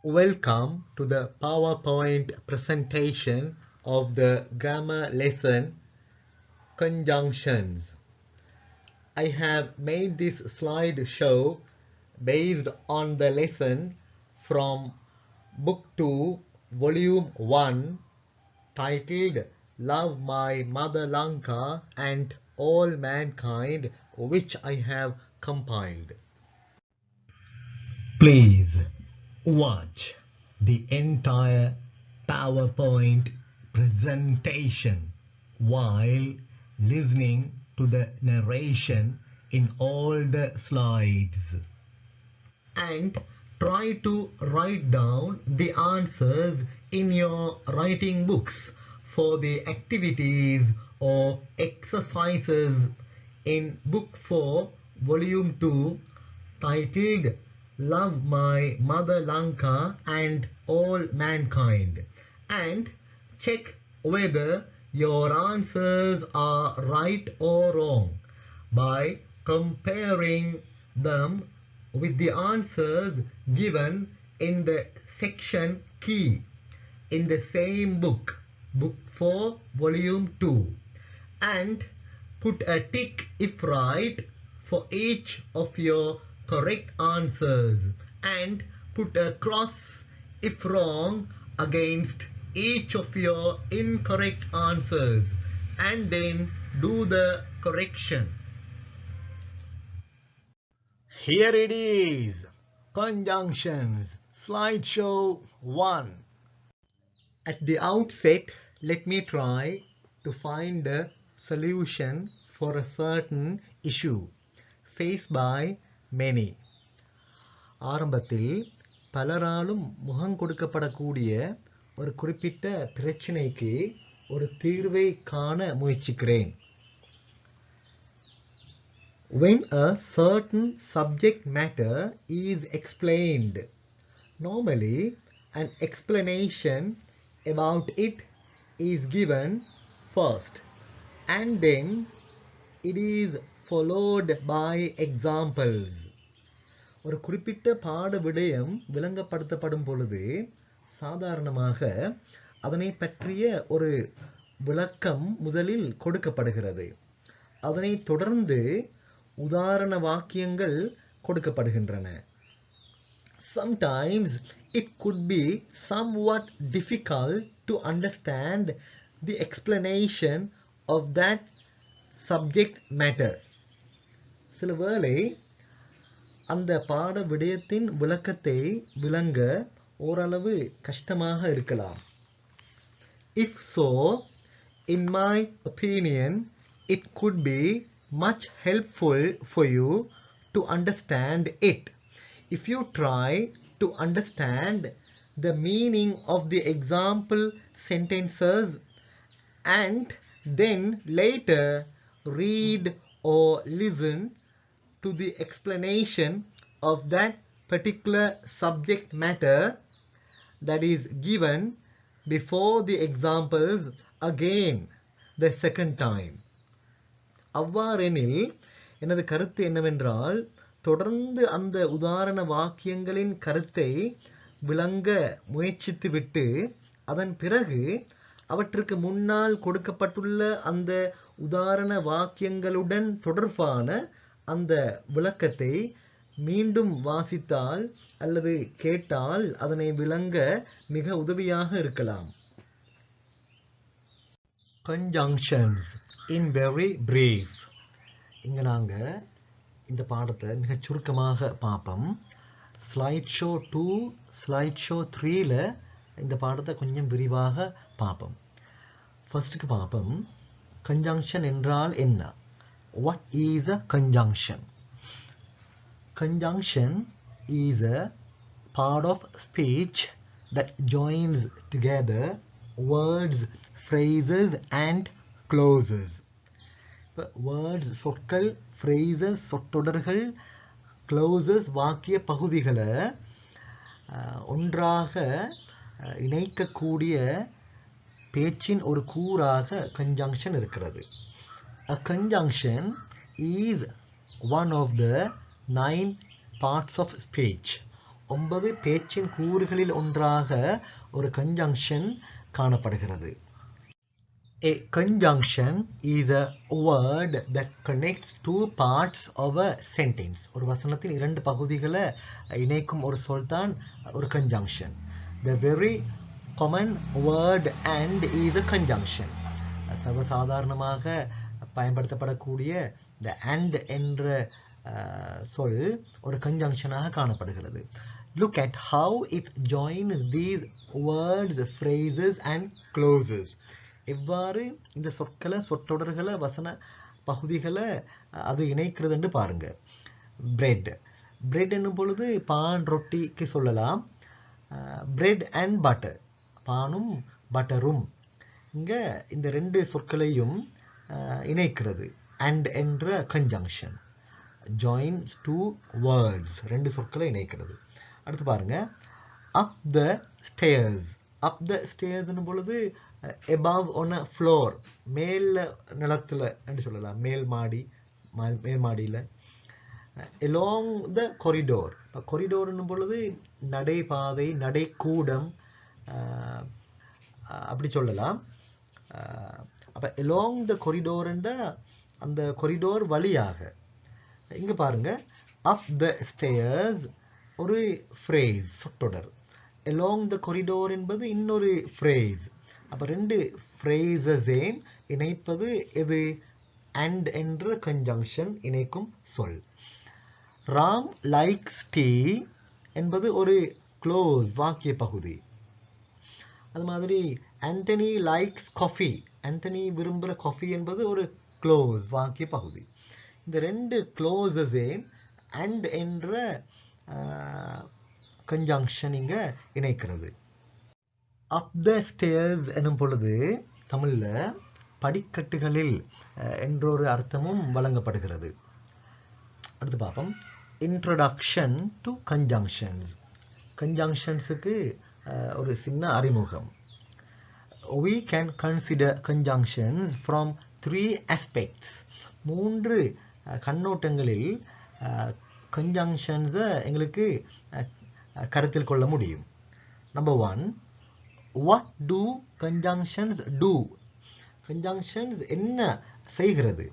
Welcome to the PowerPoint presentation of the grammar lesson Conjunctions. I have made this slideshow based on the lesson from Book 2, Volume 1, titled Love My Mother Lanka and All Mankind, which I have compiled. Please watch the entire PowerPoint presentation while listening to the narration in all the slides and try to write down the answers in your writing books for the activities or exercises in Book 4, Volume 2, titled Love My Mother Lanka and All Mankind, and check whether your answers are right or wrong by comparing them with the answers given in the section key in the same book, Book 4, Volume 2, and put a tick if right for each of your correct answers and put a cross if wrong against each of your incorrect answers and then do the correction. Here it is, Conjunctions, slideshow 1. At the outset, let me try to find a solution for a certain issue faced by many. ஆரம்பத்தில் பலராலும் முகம் கொடுக்கப்படக்கூடிய ஒரு குறிப்பிட்ட பிரச்சனைக்கு ஒரு தீர்வை காண முயற்சிக்கிறேன். When a certain subject matter is explained, normally an explanation about it is given first and then it is followed by examples. ஒரு குறிப்பிட்ட பாட விடயம் விளங்கப்படுத்தப்படும் பொழுது சாதாரணமாக அதனை பற்றிய ஒரு விளக்கம் முதலில் கொடுக்கப்படுகிறது. அதனை தொடர்ந்து உதாரண வாக்கியங்கள் கொடுக்கப்படுகின்றன. Sometimes it could be somewhat difficult to understand the explanation of that subject matter. சில வேளை அந்த பாட விடயத்தின் விளக்கத்தை விளங்க ஓரளவு கஷ்டமாக இருக்கலாம். If so, in my opinion, it could be much helpful for you to understand it if you try to understand the meaning of the example sentences and then later read or listen to the explanation of that particular subject matter that is given before the examples again the second time. அவ்வாறெனில் எனது கருத்து என்னவென்றால் தொடர்ந்து அந்த உதாரண வாக்கியங்களின் கருத்தை விளங்க முயற்சித்துவிட்டு அதன் பிறகு அவற்றுக்கு முன்னால் கொடுக்கப்பட்டுள்ள அந்த உதாரண வாக்கியங்களுடன் தொடர்பான அந்த விளக்கத்தை மீண்டும் வாசித்தால் அல்லது கேட்டால் அதனை விளங்க மிக உதவியாக இருக்கலாம். Conjunctions in very brief. இங்க நாங்க இந்த பாடத்தை மிக சுருக்கமாக பார்ப்போம். ஸ்லைட் ஷோ 2, ஸ்லைட் ஷோ 3ல இந்த பாடத்தை கொஞ்சம் விரிவாக பார்ப்போம். ஃபர்ஸ்ட்டுக்கு பார்ப்போம், conjunction என்றால் என்ன? What is a conjunction? Conjunction is a part of speech that joins together words, phrases and clauses. Words சொற்கள், phrases சொற்றொடர்கள், clauses வாக்கிய பகுதிகளை ஒன்றாக இணைக்கக்கூடிய பேச்சின் ஒரு கூறாக conjunction இருக்கிறது. A conjunction is one of the 9 parts of speech 9 பேச்சின் கூறுகளில் ஒன்றாக ஒரு கன்ஜங்ஷன் காணப்படுகிறது. A conjunction is a word that connects two parts of a sentence. ஒரு வசனத்தின் இரண்டு பகுதிகளை இணைக்கும் ஒரு சொல் தான் ஒரு conjunction. The very common word and is a conjunction. சர்வசாதாரணமாக பயன்படுத்தப்படக்கூடிய the and என்ற சொல் ஒரு கன்ஜங்ஷனாக காணப்படுகிறது. Look at how it joins these words, phrases and clauses. எவ்வாறு இந்த சொற்களை, சொற்றொடர்களை, வசன பகுதிகளை அது இணைக்கிறதுன்னு பாருங்க. பிரெட், பிரெட் என்னும் பொழுது பான் ரொட்டிக்கு சொல்லலாம். பிரெட் அண்ட் பட்டர், பானும் பட்டரும். இங்கே இந்த ரெண்டு சொற்களையும் இணைக்கிறது. அண்ட் என்ற கன்ஜங்ஷன் joins two words, ரெண்டு சொற்களை இணைக்கிறது. அடுத்து பாருங்க, up the stairs. up the stairs என்னும் பொழுது above on a floor, மேல் நிலத்தில் என்று சொல்லலாம், மேல் மாடியில். along the corridor, corridor என்னும் பொழுது நடைபாதை, நடைக்கூடம் அப்படி சொல்லலாம். அப்போ along the corridor என்ற அந்த கொரிடோர் வழியாக. இங்க பாருங்க, up the stairs ஒரு phrase, சொற்றொடர். along the corridor என்பது இன்னொரு phrase. அப்ப ரெண்டு phrases இணைப்பது எது? and என்ற conjunction இணைக்கும் சொல். ராம் likes tea என்பது ஒரு close, வாக்கிய பகுதி. அது மாதிரி ஆண்டனி likes coffee, ஆண்டனி விரும்புகிற காஃபி என்பது ஒரு close, வாக்கிய பகுதி. இந்த ரெண்டு clauses and என்ற conjunction இங்க இணைக்கிறது. up the stairs எனும் பொழுது தமிழ்ல படிக்கட்டுகளில் என்றொரு அர்த்தமும் வழங்கப்படுகிறது. அடுத்து பார்ப்போம், introduction to conjunctions. conjunctionsக்கு ஒரு சின்ன அறிமுகம். we can consider conjunctions from 3 aspects. 3 கண்ணோட்டங்களில் conjunctions எங்களுக்கு கருத்தில் கொள்ள முடியும். number 1, what do conjunctions do? conjunctions என்ன செய்கிறது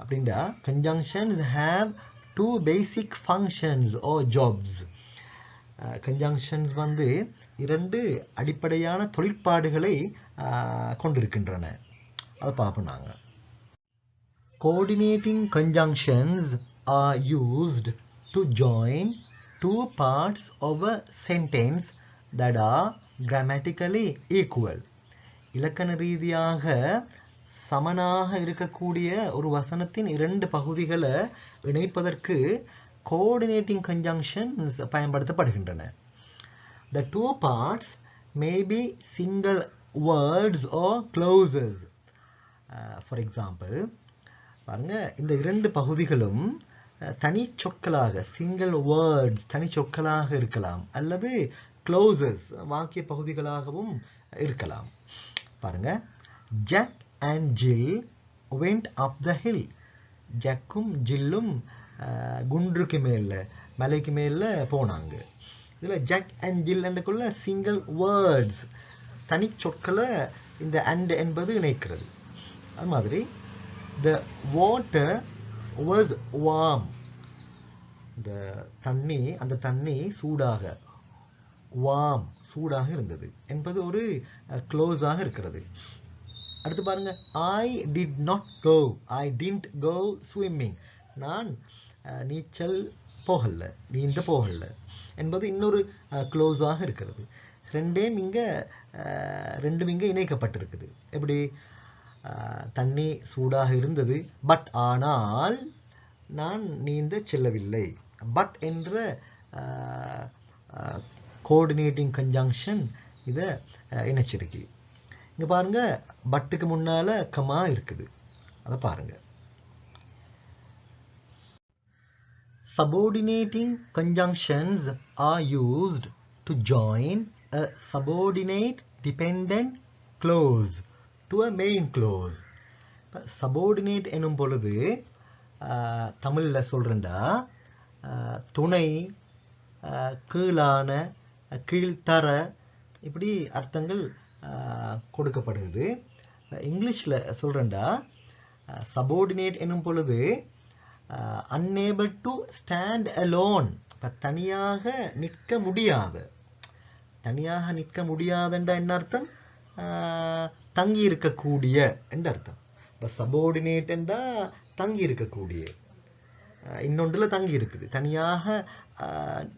அப்படின்னா, conjunctions have 2 basic functions or jobs. conjunctions வந்து 2 அடிப்படையான தொழிற்பாடுகளை கொண்டிருக்கின்றன. அதை பார்ப்போம் நாங்க. coordinating conjunctions are used to join 2 parts of a sentence that are grammatically equal. இலக்கண ரீதியாக சமனாக இருக்கக்கூடிய ஒரு வசனத்தின் 2 பகுதிகளை இணைப்பதற்கு coordinating conjunctions பயன்படுத்தப்படுகின்றன. The 2 parts may be single words or clauses. For example, பாருங்க, இந்த 2 பகுதிகளும் தனி சொற்களாக, சிங்கிள் வேர்ட்ஸ், தனி சொற்களாக இருக்கலாம், அல்லது clauses, வாக்கிய பகுதிகளாகவும் இருக்கலாம். பாருங்க, Jack and Jill went up the hill. ஜக்கும் ஜில்லும் குன்றுக்கு மேல, மலைக்கு மேல போனாங்க. இதில் ஜாக் அண்ட் ஜில் என்றுக்குள்ள சிங்கிள் வேர்ட்ஸ், தனி சொற்களை இந்த அண்ட் என்பது இணைக்கிறது. அது மாதிரி the water was warm. இந்த தண்ணி, அந்த தண்ணி சூடாக, warm, சூடாக இருந்தது என்பது ஒரு க்ளோஸாக இருக்கிறது. அடுத்து பாருங்க, I did not go, I didn't go swimming. நான் நீச்சல் போகல, நீந்த போகல என்பது இன்னொரு க்ளோஸாக இருக்கிறது. ரெண்டும் இங்க இணைக்கப்பட்டிருக்குது. எப்படி? தண்ணி சூடாக இருந்தது, பட் ஆனால் நான் நீந்த செல்லவில்லை. பட் என்ற கோஆர்டினேட்டிங் கன்ஜங்ஷன் இதை இணைச்சிருக்கு. இங்க பாருங்க, பட்டுக்கு முன்னால கமா இருக்குது, அதை பாருங்க. Subordinating conjunctions are used to join a subordinate dependent clause to a main clause. Subordinate எனும் பொழுது தமிழ்ல சொல்றேன்டா, துணை கீழான, கீழ்த்தர, இப்படி அர்த்தங்கள் கொடுக்கப்படுகிறது. இங்கிலீஷில் சொல்கிறேன்டா, சபோர்டினேட் என்னும் பொழுது unable to stand alone, இப்போ தனியாக நிற்க முடியாத. தனியாக நிற்க முடியாதுன்ற என்ன அர்த்தம்? தங்கி இருக்கக்கூடிய என்ற அர்த்தம். இப்போ சபோர்டினேட் என்றால் தங்கி இருக்கக்கூடிய, இன்னொன்றில் தங்கி இருக்குது, தனியாக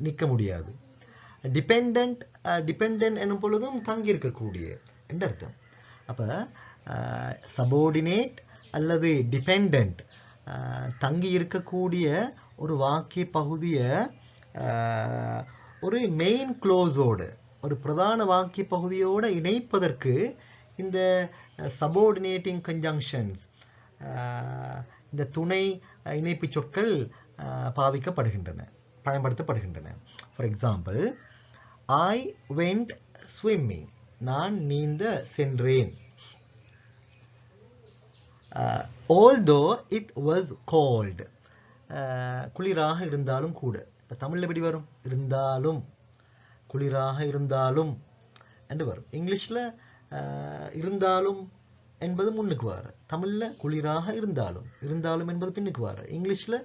நிற்க முடியாது. டிபெண்டன்ட், டிபெண்டன்ட் என்னும் பொழுதும் தங்கி இருக்கக்கூடிய என்ற அர்த்தம். அப்போ சபோர்டினேட் அல்லது டிபெண்டன்ட் தங்கி இருக்கக்கூடிய ஒரு வாக்கிய பகுதியை ஒரு மெயின் க்ளோஸோடு, ஒரு பிரதான வாக்கிய பகுதியோடு இணைப்பதற்கு இந்த சபோர்டினேட்டிங் கன்ஜங்ஷன்ஸ், இந்த துணை இணைப்பு சொற்கள் பாவிக்கப்படுகின்றன, பயன்படுத்தப்படுகின்றன. For example, I went swimming, நான் நீந்த சென்றேன். although it was cold, குளிராக இருந்தாலும் கூட. இப்போ தமிழில் எப்படி வரும்? இருந்தாலும், குளிராக இருந்தாலும் என்று வரும். இங்கிலீஷில் இருந்தாலும் என்பது முன்னுக்கு வர, தமிழில் குளிராக இருந்தாலும், இருந்தாலும் என்பது பின்னுக்கு வர. இங்கிலீஷில்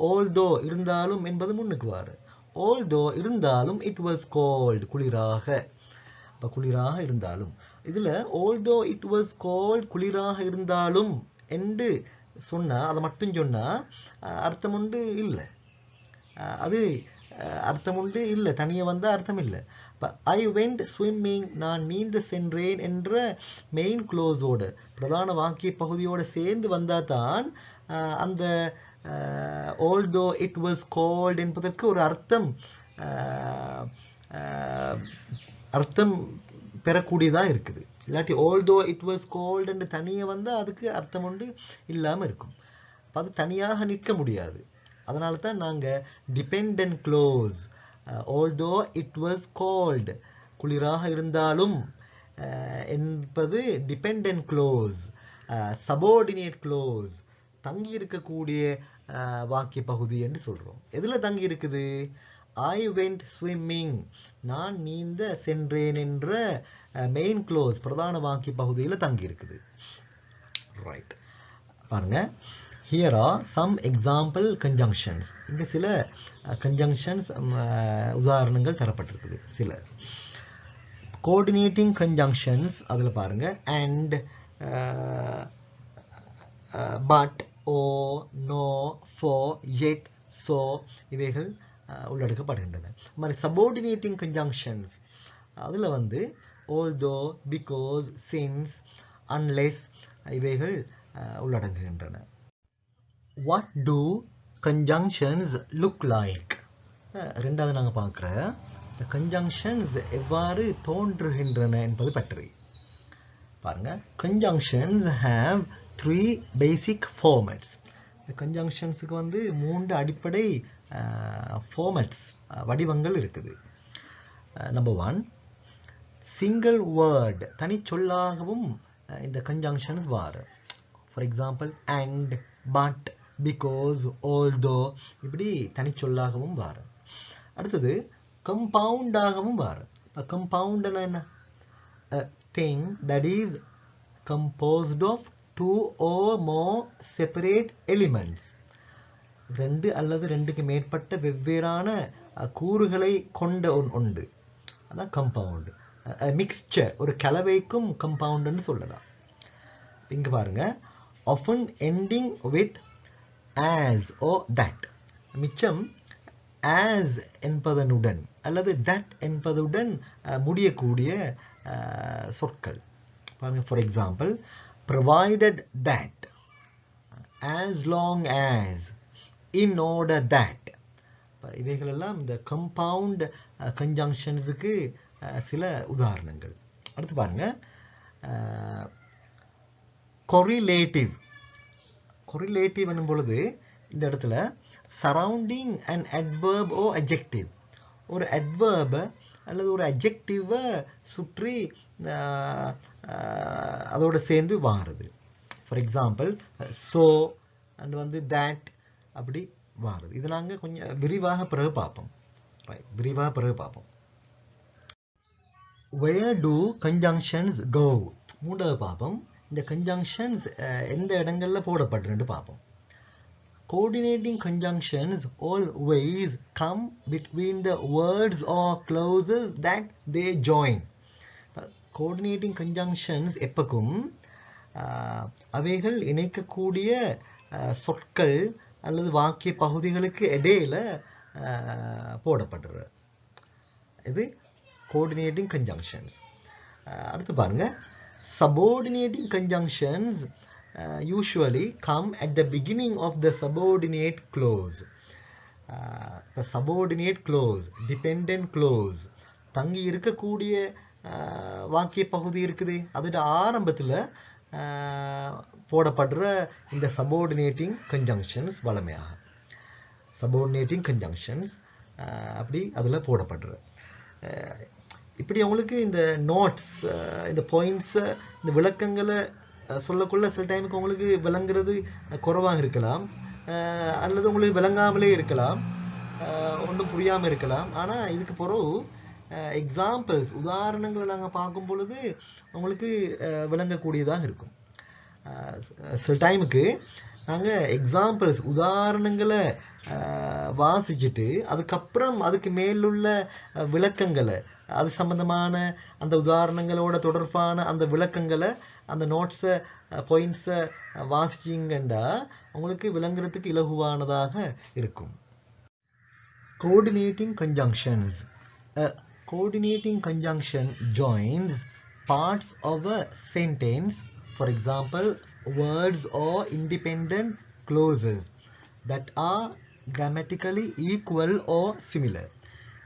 although இருந்தாலும் என்பது முன்னுக்கு வர. although இருந்தாலும் it was cold, குளிராக. இப்போ குளிராக இருந்தாலும், இதில் although it was cold, குளிராக இருந்தாலும் என்று சொன்னால், அதை மட்டும் சொன்னால் அர்த்தம் உண்டு இல்லை, அது அர்த்தம் உண்டு இல்லை, தனியாக வந்தால் அர்த்தம் இல்லை. இப்போ ஐ வெண்ட் ஸ்விம்மிங், நான் நீந்த சென்றேன் என்ற மெயின் க்ளோஸோடு, பிரதான வாக்கிய பகுதியோடு சேர்ந்து வந்தால் தான் அந்த although it was cold என்பதற்கு ஒரு அர்த்தம் பெறக்கூடியதாக இருக்குது. இல்லாட்டி although it was cold என்று தனியாக வந்தால் அதுக்கு அர்த்தம் உண்டு இல்லாமல் இருக்கும். அது தனியாக நிற்க முடியாது. அதனால தான் நாங்கள் dependent close, although it was cold, குளிராக இருந்தாலும் என்பது டிபெண்டன்ட் க்ளோஸ், சபோர்டினேட் க்ளோஸ், தங்கி இருக்கக்கூடிய வாக்கிய பகுதி என்று சொல்கிறோம். எதில் தங்கி இருக்குது? ஐ வெண்ட் ஸ்விம்மிங், நான் நீந்த சென்றேன் என்ற மெயின் க்ளோஸ், பிரதான வாக்கிய பகுதியில் தங்கி இருக்குது. ரைட், பாருங்க. Here are some example conjunctions. இங்கே சில conjunctions உதாரணங்கள் தரப்பட்டிருக்குது. சில coordinating conjunctions, அதில் பாருங்க and, but, or, no, for, yet, so இவைகள் உள்ளடக்கப்படுகின்றன. மாதிரி subordinating conjunctions, அதில் வந்து although, because, since, unless இவைகள் உள்ளடங்குகின்றன. What do conjunctions look like? ரெண்டாவது நாங்கள் பார்க்குற conjunctions எவ்வாறு தோன்றுகின்றன என்பது பற்றி பாருங்க. Conjunctions have 3 basic formats. conjunctionsக்கு வந்து 3 அடிப்படை formats, வடிவங்கள் இருக்குது. Number 1, single word, தனிச்சொல்லாகவும் இந்த conjunctions வாரு. For example, and, but, because, although இப்படி தனிச்சொல்லாகவும் வாரு. அடுத்தது கம்பவுண்டாகவும் வாரு. கம்பவுண்ட்னா என்ன? A thing that is composed of 2 or more separate elements. 2 அல்லது 2க்கு மேற்பட்ட வெவ்வேறான கூறுகளை கொண்ட ஒன்று, அதான் கம்பவுண்ட். மிக்ஸ்சர், ஒரு கலவைக்கும் கம்பவுண்ட்னு சொல்லலாம். இங்க பாருங்க, often ending with as or that. மிச்சம் as என்பதனுடன் அல்லது that என்பதுடன் முடியக்கூடிய சொற்கள். For example, provided that, as long as, in order that. இவைகள் எல்லாம் இந்த கம்பவுண்ட் கன்ஜங்ஷன்ஸுக்கு சில உதாரணங்கள். அடுத்து பாருங்க, correlative. correlative என்னும் பொழுது இந்த இடத்துல surrounding an adverb or adjective, ஒரு adverb அல்லது ஒரு adjective சுற்றி அதோட சேர்ந்து வாருது. ஃபார் எக்ஸாம்பிள், so and வந்து that அப்படி வாருது. இது நாங்கள் கொஞ்சம் விரிவாக பிறகு பார்ப்போம். ரைட், விரிவாக பிறகு பார்ப்போம். Where do conjunctions go? மூன்றாவது பார்ப்போம். இந்த conjunctions எந்த இடங்கள்ல போடப்படுறேன்னு பார்ப்போம். Coordinating conjunctions always come between the words or clauses that they join. Coordinating conjunctions எப்பக்கும் அவைகள் இணைக்கக்கூடிய சொற்கள் அல்லது வாக்கிய பகுதிகளுக்கு இடையில போடப்படுறது. இது coordinating conjunctions. அடுத்து பாருங்க, subordinating conjunctions usually come at the beginning of the subordinate clause. The subordinate clause, dependent clause, தங்கி இருக்கக்கூடிய வாக்கிய பகுதி இருக்குது, அதோட ஆரம்பத்தில் போடப்படுற இந்த subordinating conjunctions வழமையாக subordinating conjunctions அப்படி அதில் போடப்படுற. இப்படி அவங்களுக்கு இந்த நோட்ஸ், இந்த பாயிண்ட்ஸ், இந்த விளக்கங்களை சொல்லக்குள்ள சில டைமுக்கு உங்களுக்கு விளங்குறது குறைவாக இருக்கலாம், அல்லது உங்களுக்கு விளங்காமலே இருக்கலாம், ஒன்றும் புரியாமல் இருக்கலாம். ஆனால் இதுக்கு பிறகு எக்ஸாம்பிள்ஸ், உதாரணங்களை நாங்கள் பார்க்கும் பொழுது உங்களுக்கு விளங்கக்கூடியதாக இருக்கும். சில டைமுக்கு நாங்கள் எக்ஸாம்பிள்ஸ், உதாரணங்களை வாசிச்சுட்டு அதுக்கப்புறம் அதுக்கு மேலுள்ள விளக்கங்களை, அது சம்பந்தமான அந்த உதாரணங்களோட தொடர்பான அந்த விளக்கங்களை, அந்த நோட்ஸை, பாயிண்ட்ஸை வாசிச்சிங்கன்னா உங்களுக்கு விளங்குறதுக்கு இலகுவானதாக இருக்கும். Coordinating conjunctions. A coordinating conjunction joins parts of a sentence, for example, words or independent clauses that are grammatically equal or similar.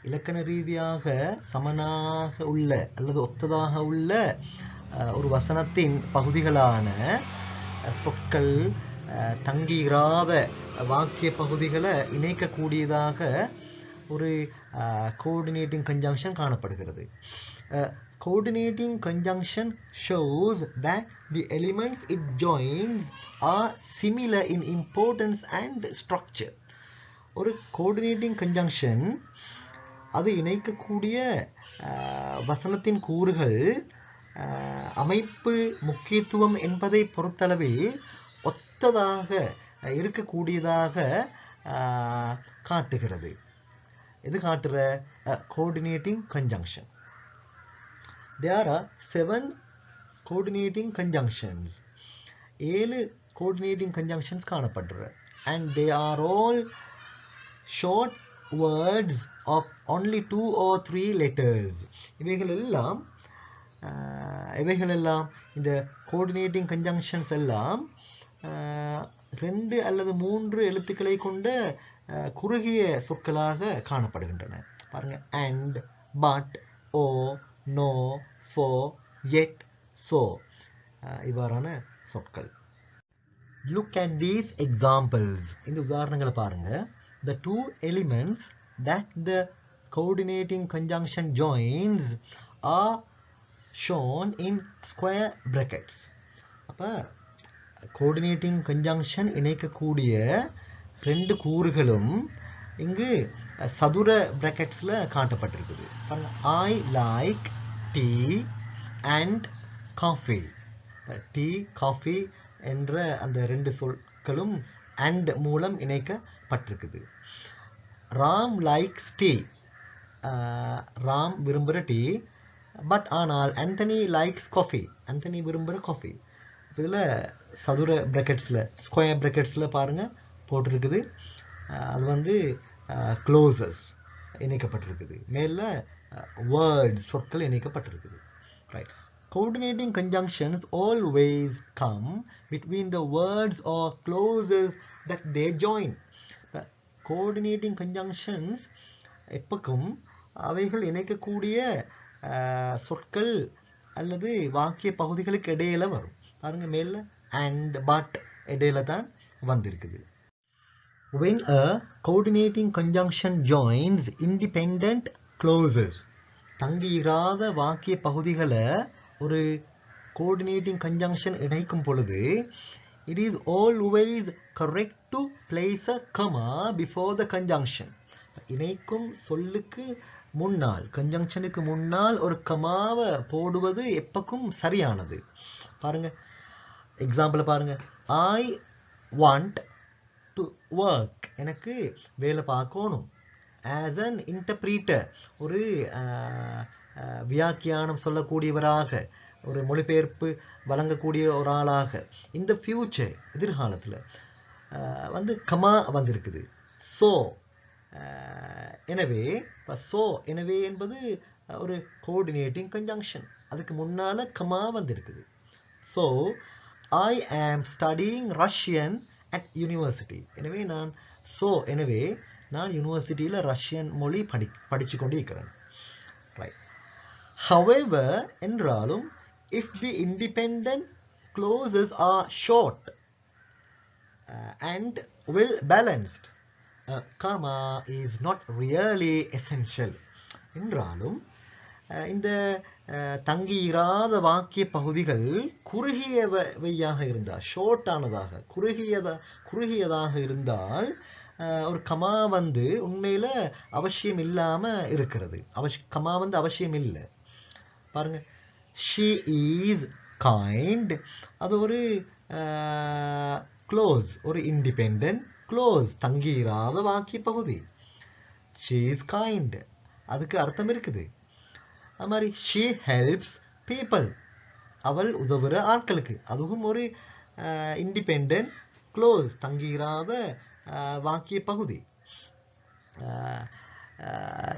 இலக்கண ரீதியாக சமனாக உள்ள அல்லது ஒத்ததாக உள்ள ஒரு வசனத்தின் பகுதிகளான சொற்கள், தங்கியிராத வாக்கிய பகுதிகளை இணைக்கக்கூடியதாக ஒரு coordinating conjunction காணப்படுகிறது. Coordinating conjunction shows that the elements it joins are similar in importance and structure. ஒரு coordinating conjunction அது இணைக்கக்கூடிய வசனத்தின் கூறுகள் அமைப்பு, முக்கியத்துவம் என்பதை பொறுத்தளவில் ஒத்ததாக இருக்கக்கூடியதாக காட்டுகிறது. இது காட்டுற coordinating conjunction. There are 7 coordinating conjunctions. 7 coordinating conjunctions காணப்படுற, and they are all short words of only 2 or 3 letters. இவைகள் எல்லாம் இந்த coordinating conjunctions எல்லாம் 2 அல்லது 3 எழுத்துக்களை கொண்ட குறுகிய சொற்களாக காணப்படுகின்றன. பாருங்க, and, but, or, no, for, yet, so, இவ்வாறான சொற்கள். Look at these examples. இந்த உதாரணங்களை பாருங்க. The 2 elements that the coordinating conjunction joins are shown in square brackets. அப்ப coordinating conjunction இணைக்கக்கூடிய 2 கூறுகளும் இங்கு சதுர பிராக்கெட்ஸ்ல காட்டப்பட்டிருக்குது. I like tea and coffee. Tea, coffee என்ற அந்த 2 சொற்களும் and மூலம் இணைக்கப்பட்டிருக்குது. Ram likes tea. ராம் விரும்புகிற டீ. பட் ஆனால் ஆண்டனி லைக்ஸ் காஃபி. ஆண்டனி விரும்புகிற காஃபி. இதில் சதுர பிராக்கெட்ஸில், ஸ்கொயர் பிராக்கெட்ஸில் பாருங்கள் போட்டிருக்குது. அது க்ளோசஸ் இணைக்கப்பட்டிருக்குது. மேலே வேர்ட்ஸ், சொற்கள் இணைக்கப்பட்டிருக்குது. Right. Coordinating conjunctions always come between the words or clauses that they join. Coordinating conjunctions எப்பக்கும் அவைகள் இணைக்கக்கூடிய சொற்கள் அல்லது வாக்கிய பகுதிகளுக்கு இடையில வரும். பாருங்க, மேல and, but இடையில தான் வந்திருக்குது. When a coordinating conjunction joins independent clauses, தங்கியிராத வாக்கிய பகுதிகளை ஒரு coordinating conjunction இணைக்கும் பொழுது it is always correct to place a comma before the conjunction. இணைக்கும் சொல்லுக்கு முன்னால் கன்ஜங்ஷனுக்கு முன்னால் ஒரு கமாவை போடுவது எப்பக்கும் சரியானது. பாருங்க எக்ஸாம்பிள் பாருங்க. I want to work, எனக்கு வேலை பார்க்கணும். As an interpreter, ஒரு வியாக்கியானம் சொல்லக்கூடியவராக, ஒரு மொழிபெயர்ப்பு வழங்கக்கூடிய ஒரு ஆளாக, இந்த ஃபியூச்சர் எதிர்காலத்தில் வந்து கமா வந்திருக்குது. ஸோ எனவே எனவே என்பது ஒரு கோஆர்டினேட்டிங் கன்ஜங்ஷன், அதுக்கு முன்னால கமா வந்திருக்குது. ஸோ ஐ ஆம் ஸ்டடியிங் ரஷ்யன் அட் யூனிவர்சிட்டி, எனவே நான் யூனிவர்சிட்டியில் ரஷ்யன் மொழி படித்து கொண்டு இருக்கிறேன். ரைட். However, என்றாலும் if the independent clauses are short and well balanced, a comma is not really essential. என்றாலும் இந்த தங்கியிராத வாக்கிய பகுதிகள் குறுகியவையாக இருந்தால், ஷார்ட்டானதாக குறுகியதாக இருந்தால் ஒரு கமா வந்து உண்மையில அவசியம் இல்லாம இருக்கிறது. கமா வந்து அவசியம் இல்லை. பாருங்க, she is kind, அது ஒரு க்ளோஸ், ஒரு இண்டிபெண்டன்ட் க்ளோஸ், தங்கியிராத வாக்கிய பகுதி. she is kind, அதுக்கு அர்த்தம் இருக்குது. அது மாதிரி she helps people, அவள் உதவுற ஆட்களுக்கு, அதுவும் ஒரு இண்டிபெண்டன்ட் க்ளோஸ், தங்கியிராத வாக்கிய பகுதி.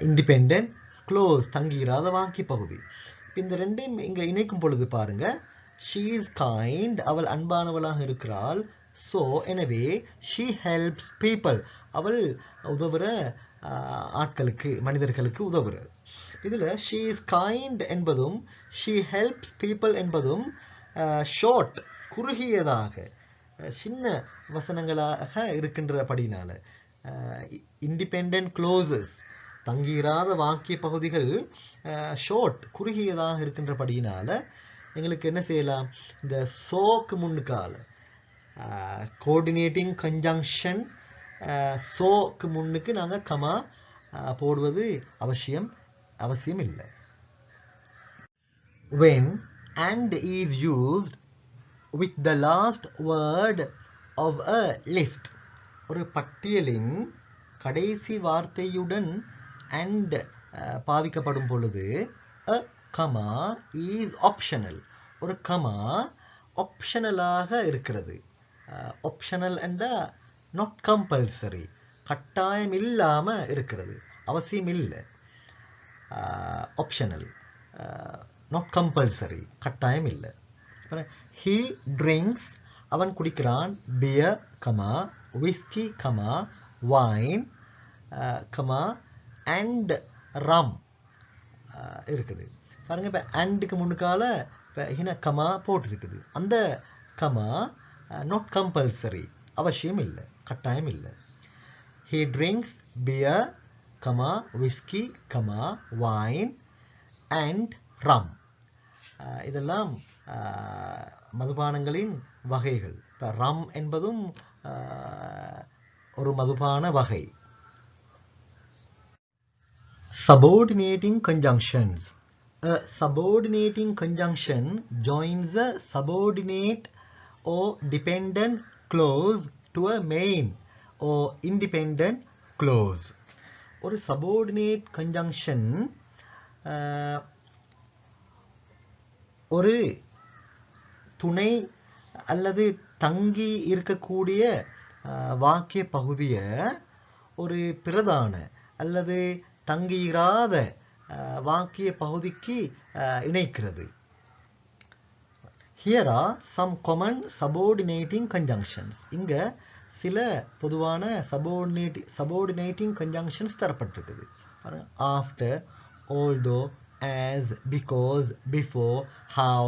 இண்டிபெண்டன்ட் க்ளோஸ், தங்கியிராத வாக்கிய பகுதி. இந்த ரெண்டையும் இங்க இணைக்கும் பொழுது பாருங்க, she is kind, அவள் அன்பானவளாக இருக்கிறாள். ஸோ எனவே she helps people, அவள் உதவுற ஆட்களுக்கு, மனிதர்களுக்கு உதவுற. இதுல she is kind என்பதும் she helps people என்பதும் ஷார்ட், குறுகியதாக, சின்ன வசனங்களாக இருக்கின்றபடினால, இண்டிபெண்டன்ட் க்ளோசஸ், தங்கியிராத வாக்கிய பகுதிகள் ஷார்ட், குறுகியதாக இருக்கின்றபடியினால எங்களுக்கு என்ன செய்யலாம், இந்த சோக்கு முன்னுக்கால கோஆர்டினேட்டிங் கன்ஜங்ஷன் சோக்கு முன்னுக்கு நாங்கள் கமா போடுவது அவசியம் இல்லை. When and is used with the last word of a list, ஒரு பட்டியலின் கடைசி வார்த்தையுடன் and பாவிக்கப்படும் பொழுது a comma is optional, ஒரு கமா ஆப்ஷனலாக இருக்கிறது. ஆப்ஷனல் என்ற நாட் கம்பல்சரி, கட்டாயம் இல்லாம இருக்கிறது, அவசியம் இல்லை. ஆப்ஷனல், நாட் கம்பல்சரி, கட்டாயம் இல்லை. he drinks, அவன் குடிக்கிறான், beer comma whisky comma wine comma and rum இருக்குது. பாருங்க, இப்போ அண்டுக்கு முன்னுக்கால இப்போ கமா போட்டிருக்குது. அந்த கமா நாட் கம்பல்சரி, அவசியம் இல்லை, கட்டாயம் இல்லை. he drinks beer comma whisky comma wine and rum. இதெல்லாம் மதுபானங்களின் வகைகள். இப்போ ரம் என்பதும் ஒரு மதுபான வகை. Subordinating conjunctions. A subordinating conjunction joins a subordinate or dependent clause to a main or independent clause. ஒரு subordinate conjunction ஒரு துணை அல்லது தங்கி இருக்கக்கூடிய வாக்கிய பகுதியை ஒரு பிரதான அல்லது தங்கியிராத வாக்கிய பகுதிக்கு இணைக்கிறது. Here are some common subordinating conjunctions. இங்க சில பொதுவான subordinating conjunctions தரப்பட்டிருக்குது. After, although, as, because, before, how,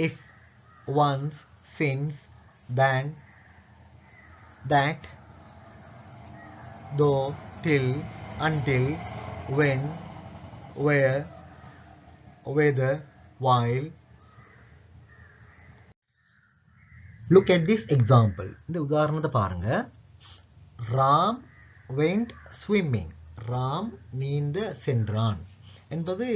if, once, since, then, that, though, till, until, when, where, whether, while. Look at this example. இந்த உதாரணத்தை பாருங்க. Ram went ஸ்விம்மிங், ராம் நீந்த சென்றான் என்பது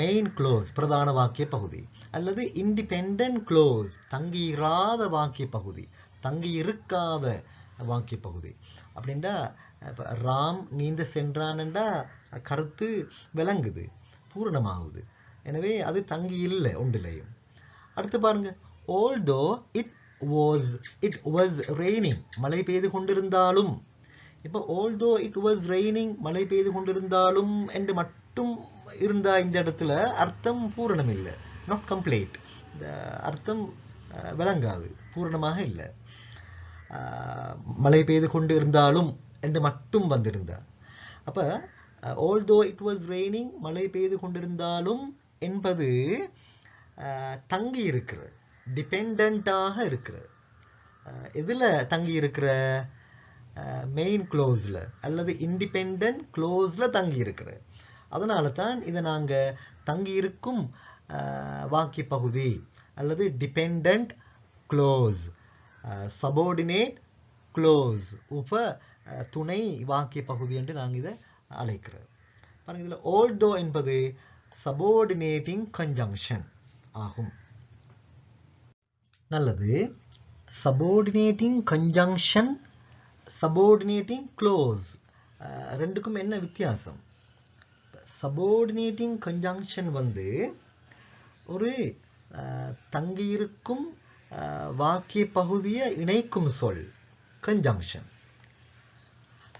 main close பிரதான வாக்கிய பகுதி. அல்லது இண்டிபெண்டன்ட் க்ளோஸ் தங்கியிராத வாக்கிய பகுதி, தங்கி இருக்காத வாக்கிய பகுதி. அப்படின்னா ராம் நீந்த சென்றான்டா கருத்து விளங்குது, பூரணமாகுது. எனவே அது தங்கி இல்லை ஒன்றிலையும். அடுத்து பாருங்க, although it was raining, மழை பெய்து கொண்டிருந்தாலும். இப்போ although it was raining, மழை பெய்து கொண்டிருந்தாலும் என்று மட்டும் இருந்தா இந்த இடத்துல அர்த்தம் பூரணம் இல்லை, நாட் கம்ப்ளீட். அர்த்தம் விளங்காது, பூரணமாக இல்லை. மழை பெய்து கொண்டு இருந்தாலும் என்று மட்டும் வந்திருந்தா. அப்ப although it was raining, மழை பெய்து கொண்டிருந்தாலும் என்பது தங்கி இருக்கிற, டிபெண்டாக இருக்கிற. எதுல தங்கி இருக்கிற? மெயின் க்ளோஸ்ல அல்லது இண்டிபெண்டன்ட் க்ளோஸ்ல தங்கி இருக்கிற. அதனால தான் இதை நாங்க தங்கி இருக்கும் வாக்கிய பகுதி அல்லது டிபெண்டன்ட் க்ளோஸ், சபார்டினேட் க்ளோஸ், உப துணை வாக்கிய பகுதி என்று நாங்கள் இதை அழைக்கிறோம். பாருங்க, இதில் although என்பது சபார்டினேட்டிங் கன்ஜங்ஷன் ஆகும். நல்லது. சபார்டினேட்டிங் கன்ஜங்ஷன், சபார்டினேட்டிங் க்ளோஸ், ரெண்டுக்கும் என்ன வித்தியாசம்? சபார்டினேட்டிங் கன்ஜங்ஷன் வந்து ஒரு தங்கியிருக்கும் வாக்கிய பகுதியை இணைக்கும் சொல், கன்ஜங்ஷன்.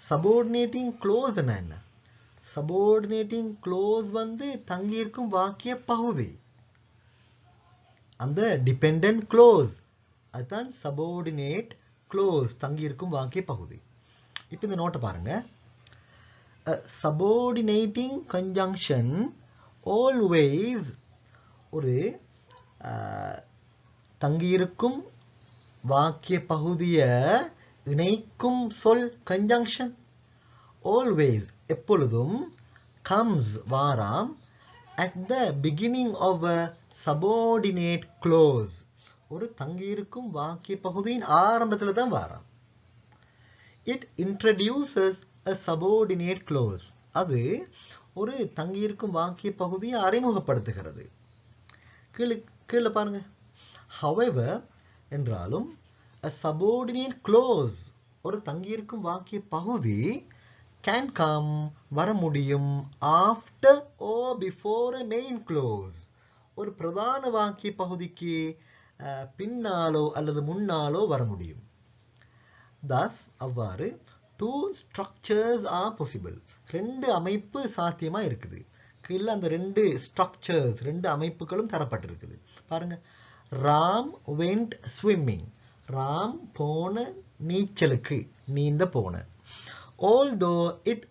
சபார்டினேட்டிங் க்ளோஸ் என்ன? சபார்டினேட்டிங் க்ளோஸ் வந்து தங்கியிருக்கும் வாக்கிய பகுதி, அந்த டிபெண்டன்ட் க்ளோஸ், அதுதான் சபார்டினேட் க்ளோஸ், தங்கியிருக்கும் வாக்கிய பகுதி. இப்போ இந்த நோட்டை பாருங்க. சபார்டினேட்டிங் கன்ஜங்ஷன் ஆல்வேஸ் ஒரு தங்கியிருக்கும் வாக்கிய பகுதியை இணைக்கும் சொல் கன்ஜங்ஷன். ஆல்வேஸ் எப்பொழுதும், comes வாராம், at the beginning of a subordinate clause, ஒரு தங்கியிருக்கும் வாக்கிய பகுதியின் ஆரம்பத்தில் தான் வாராம். It introduces a subordinate clause, அது ஒரு தங்கியிருக்கும் வாக்கிய பகுதியை அறிமுகப்படுத்துகிறது. கீழே பாருங்க. However என்றாலும் a subordinate clause, ஒரு தங்கியிருக்கும் வாக்கிய பகுதி can come, வர முடியும், after or before a main clause, ஒரு பிரதான வாக்கிய பகுதிக்கு பின்னாலோ அல்லது முன்னாலோ வர முடியும். Thus அவ்வாறு two structures are possible, ரெண்டு அமைப்பு சாத்தியமா இருக்குது. கீழே அந்த ரெண்டு ஸ்ட்ரக்சர்ஸ், ரெண்டு அமைப்புகளும் தரப்பட்டிருக்குது. பாருங்க. ராம் went swimming, ராம் போன நீச்சலுக்கு, நீந்த போன. Although it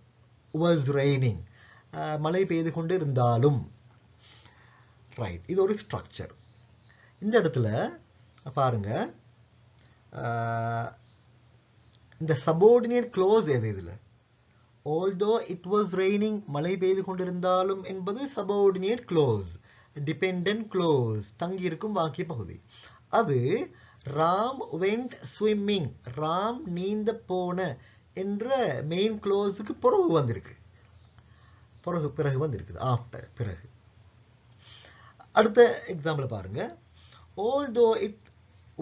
was raining, மழை பெய்து கொண்டு இருந்தாலும். ரைட், இது ஒரு ஸ்ட்ரக்சர். இந்த இடத்துல பாருங்க, இந்த சபார்டினேட் க்ளோஸ் எது? இதுல although it was raining, மழை பெய்து கொண்டிருந்தாலும் என்பது சபார்டினேட் க்ளோஸ், டிபெண்டன்ட் க்ளோஸ், தங்கியிருக்கும் வாக்கிய பகுதி. அது ராம் went swimming, ராம் நீந்த போன என்ற மெயின் க்ளோஸுக்கு பிறகு வந்திருக்கு, பிறகு வந்திருக்குது, ஆஃப்டர், பிறகு. அடுத்த எக்ஸாம்பிள் பாருங்க. although it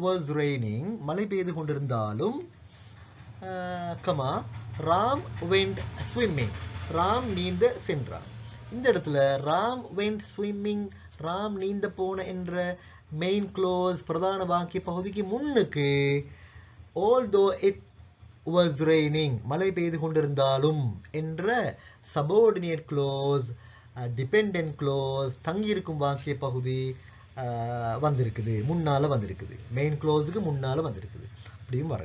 was raining, மழை பெய்து கொண்டிருந்தாலும், comma, Ram went swimming, Ram நீந்த சென்றான். இந்த இடத்துல ராம் went swimming, ராம் நீந்த போன என்ற மெயின் க்ளோஸ் பிரதான வாக்கிய பகுதிக்கு முன்னுக்கு although it was raining, மழை பெய்து கொண்டிருந்தாலும் என்ற சபார்டினேட் க்ளோஸ், டிபெண்டன்ட் க்ளோஸ், தங்கியிருக்கும் வாக்கிய பகுதி வந்திருக்குது, முன்னால வந்திருக்குது, மெயின் க்ளோஸுக்கு முன்னால வந்திருக்குது. அப்படியும் வர